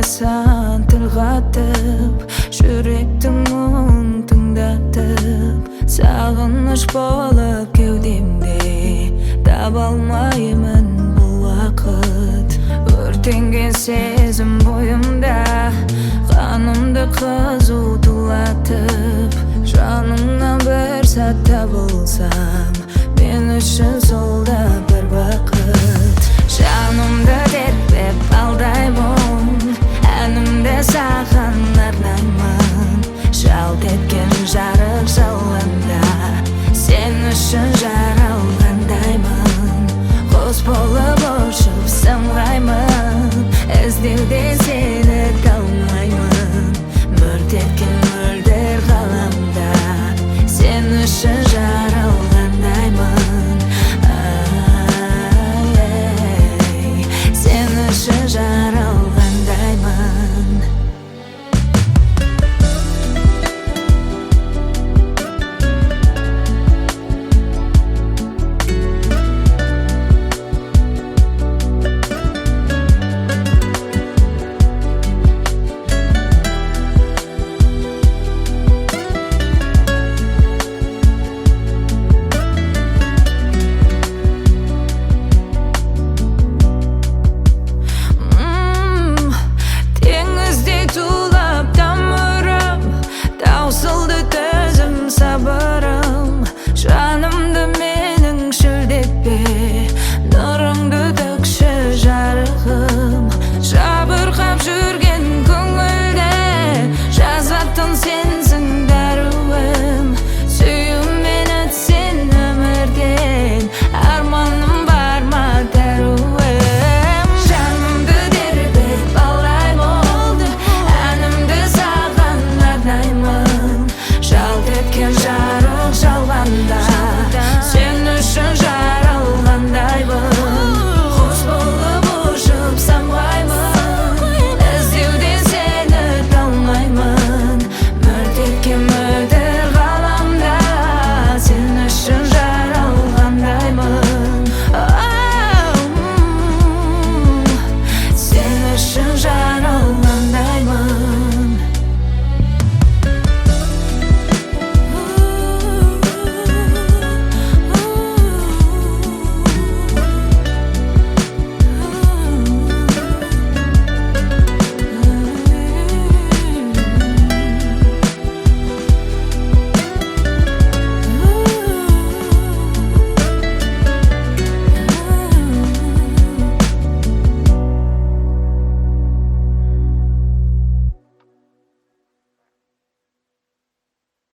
san til katып, жүректің мұң тыңдатып. Сағыныш болып кеудемде, таба алмаймын бұл уақыт. Өртенген сезім бойымда, қанымды қызу тулатып. Жанымнан бір сәт табылсам, мен үшін сол да бір бақыт. Жанымды тербеп алдаймын, әнімді саған арнаймын. Жалт еткен жарық жалында, сен үшін жаралғандаймын. Құс болып ұшып самғаймын, іздеуден сен